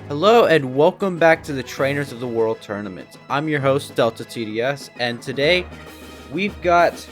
Hello and welcome back to the Trainers of the World Tournament. I'm your host, DeltaTDS, and today we've got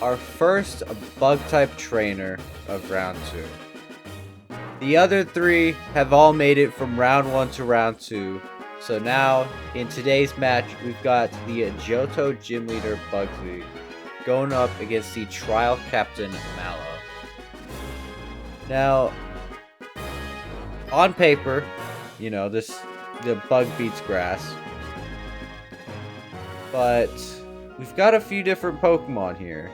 our first bug-type trainer of round 2. The other 3 have all made it from round 1 to round 2, so now in today's match we've got the Johto Gym Leader Bugsy going up against the Trial Captain Mallow. Now, on paper, you know, the bug beats grass. But we've got a few different Pokemon here.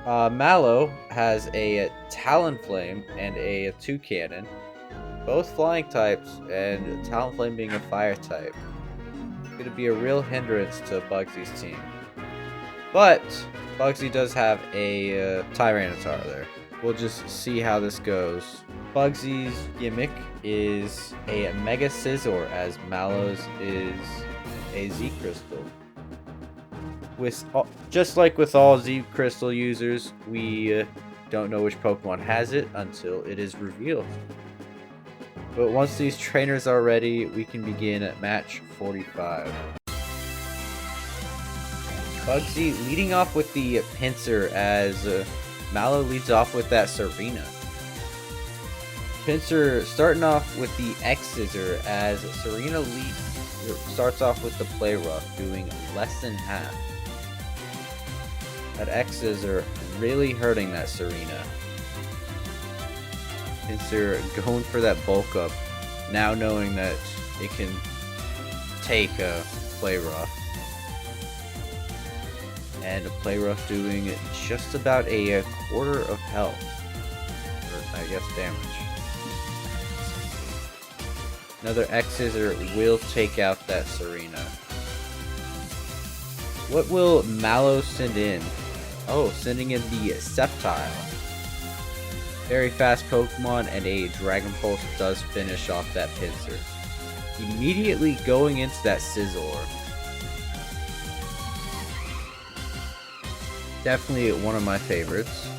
Mallow has a Talonflame and a Toucannon, both flying types, and Talonflame being a fire type. It's going to be a real hindrance to Bugsy's team. But Bugsy does have a Tyranitar there. We'll just see how this goes. Bugsy's gimmick is a Mega Scizor, as Mallow's is a Z Crystal. Just like with all Z Crystal users, we don't know which Pokemon has it until it is revealed. But once these trainers are ready, we can begin at match 45. Bugsy leading off with the Pinsir as Mallow leads off with that Serena. Pinsir starting off with the X-Scissor as Serena starts off with the Play Rough, doing less than half. That X-Scissor really hurting that Serena. Pinsir going for that Bulk Up, now knowing that it can take a Play Rough. And a Play Rough doing just about a quarter of health, or I guess damage. Another X-Scissor will take out that Serena. What will Mallow send in? Oh, sending in the Sceptile. Very fast Pokemon, and a Dragon Pulse does finish off that Pinsir. Immediately going into that Scizor. Definitely one of my favorites.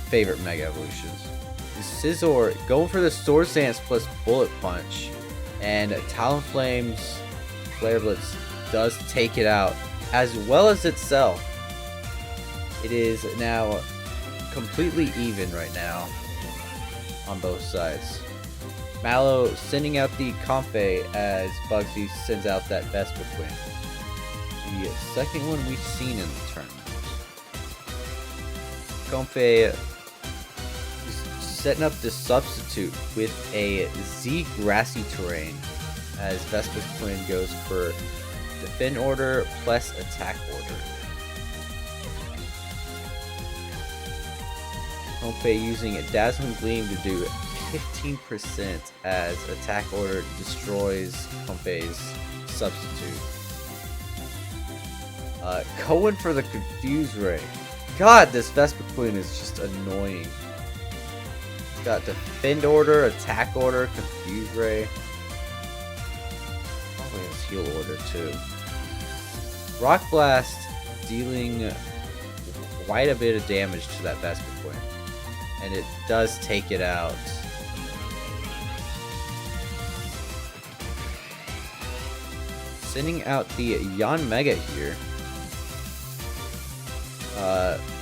Favorite Mega Evolutions. The Scizor going for the Swords Dance plus Bullet Punch. And Talonflame's Flare Blitz does take it out, as well as itself. It is now completely even right now on both sides. Mallow sending out the Comfey as Bugsy sends out that Vespiquen. The second one we've seen in the tournament. Comfey setting up the substitute with a Z Grassy Terrain as Vespiquen goes for Defend Order plus Attack Order. Comfey using a Dazzling Gleam to do 15% as Attack Order destroys Comfey's substitute. Going for the Confuse Ray. God, this Vespiquen is just annoying. It's got Defend Order, Attack Order, Confuse Ray. Probably has Heal Order too. Rock Blast dealing quite a bit of damage to that Vespiquen. And it does take it out. Sending out the Yanmega here.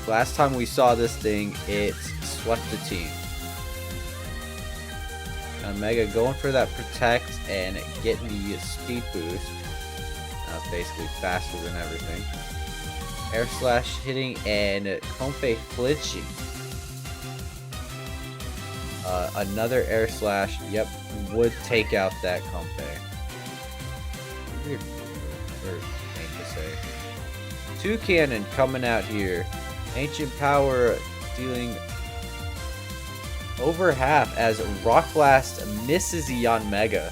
Last time we saw this thing, it swept the team. Yanmega going for that Protect and getting the Speed Boost. It's basically faster than everything. Air Slash hitting and Comfey flinching. Another Air Slash, yep, would take out that Comfey. Weird thing to say. Toucannon coming out here. Ancient Power dealing over half as Rock Blast misses the Yanmega.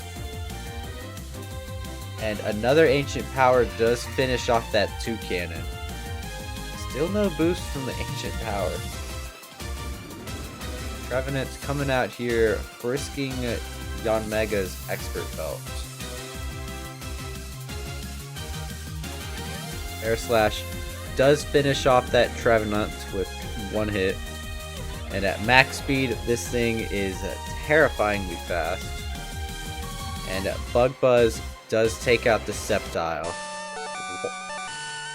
And another Ancient Power does finish off that Toucannon. Still no boost from the Ancient Power. Trevenant's coming out here, frisking Yanmega's Expert Belt. Air Slash does finish off that Trevenant with one hit. And at max speed, this thing is terrifyingly fast. And Bug Buzz does take out the Sceptile.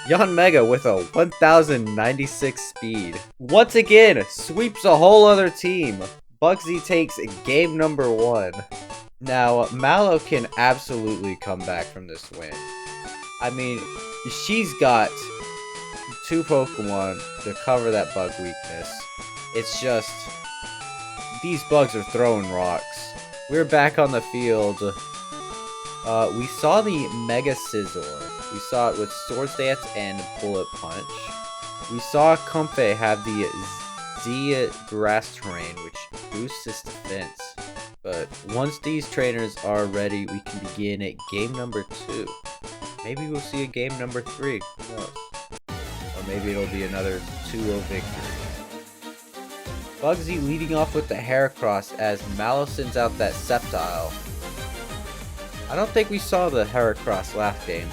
Yanmega with a 1096 speed. Once again, sweeps a whole other team. Bugsy takes game number 1. Now, Mallow can absolutely come back from this win. I mean, she's got 2 Pokemon to cover that bug weakness. It's just, these bugs are throwing rocks. We're back on the field. We saw the Mega Scizor. We saw it with Sword Dance and Bullet Punch. We saw Comfey have the Z Grass Terrain, which boosts its defense. But once these trainers are ready, we can begin at game number 2. Maybe we'll see a game number 3. Who knows? Or maybe it'll be another 2-0 victory. Bugsy leading off with the Heracross as Mallow sends out that Sceptile. I don't think we saw the Heracross last game.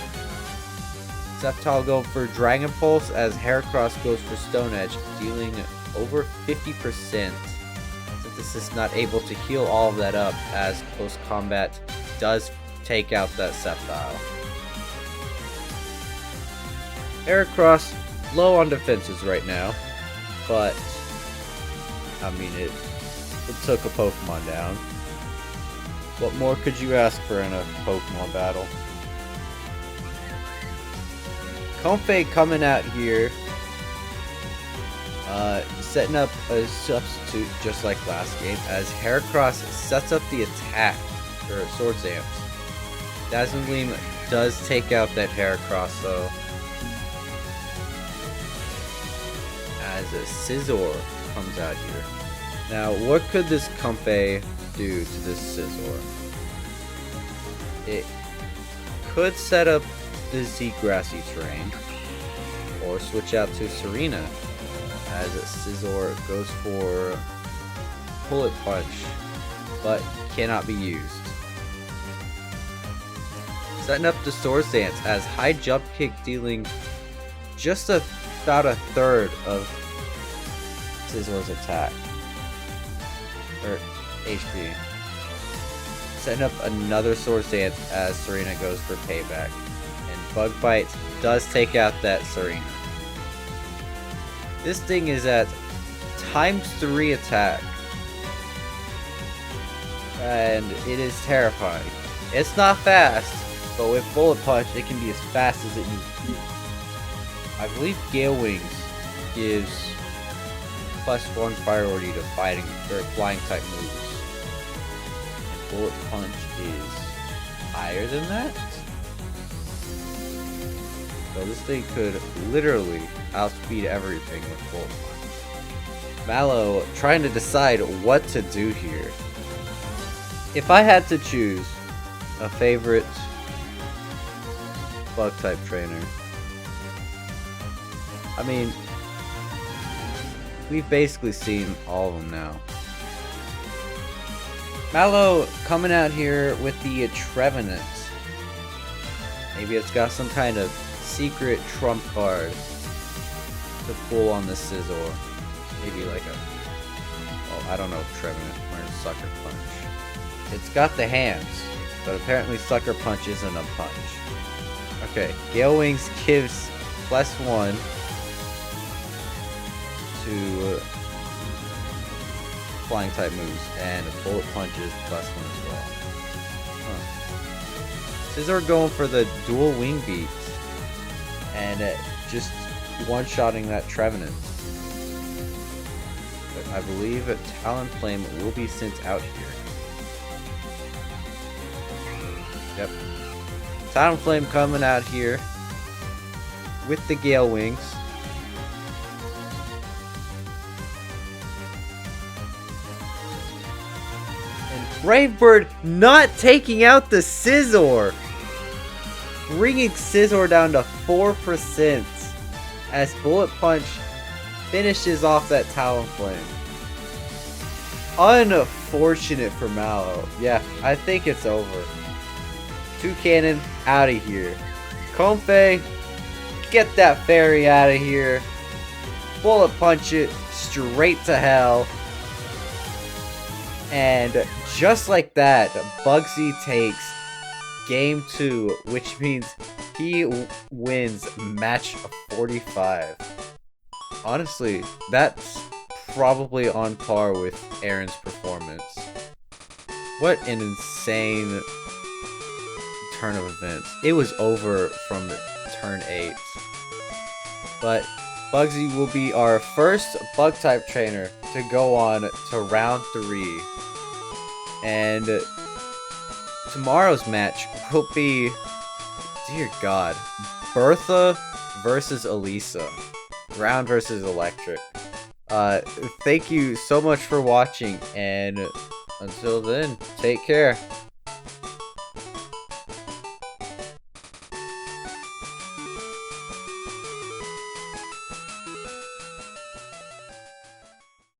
Sceptile going for Dragon Pulse as Heracross goes for Stone Edge, dealing over 50%. Synthesis not able to heal all of that up as close combat does take out that Sceptile. Heracross low on defenses right now, but I mean it took a Pokemon down. What more could you ask for in a Pokemon battle? Comfey coming out here, setting up a substitute just like last game as Heracross sets up the attack for Sword Dance. Dazzling Gleam does take out that Heracross though, as a Scizor comes out here. Now, what could this Comfey do to this Scizor? It could set up the Z Grassy terrain, or switch out to Serena, as Scizor goes for Bullet Punch, but cannot be used. Setting up the Sword Dance as High Jump Kick dealing just about a third of Scizor's attack, or HP. Setting up another Sword Dance as Serena goes for payback. And Bug Bite does take out that Serena. This thing is at ×3 attack. And it is terrifying. It's not fast, but with Bullet Punch it can be as fast as it needs to be. I believe Gale Wings gives +1 priority to fighting or flying type moves. And Bullet Punch is higher than that. So this thing could literally outspeed everything with Bullet Punch. Mallow trying to decide what to do here. If I had to choose a favorite bug type trainer, I mean, we've basically seen all of them now. Mallow coming out here with the Trevenant. Maybe it's got some kind of secret trump card to pull on the Scizor. Maybe like a, well, I don't know if Trevenant learns Sucker Punch. It's got the hands, but apparently Sucker Punch isn't a punch. Okay, Gale Wings gives +1 to flying type moves, and Bullet Punch is +1 as well. Scizor going for the dual wing beat and just one-shotting that Trevenant. But I believe a Talonflame will be sent out here. Yep. Talonflame coming out here with the Gale Wings. And Brave Bird not taking out the Scizor, bringing Scizor down to 4% as Bullet Punch finishes off that Talonflame. Unfortunate for Mallow. Yeah, I think it's over. Toucannon out of here. Comfey, get that fairy out of here. bullet punch it straight to hell. And just like that, Bugsy takes game 2, which means he wins match 45. Honestly, that's probably on par with Aaron's performance. What an insane turn of events. It was over from turn 8. But Bugsy will be our first Bug-type trainer to go on to round 3. And tomorrow's match will be, dear God, Bertha versus Elisa. Ground versus Electric. Thank you so much for watching, and until then, take care.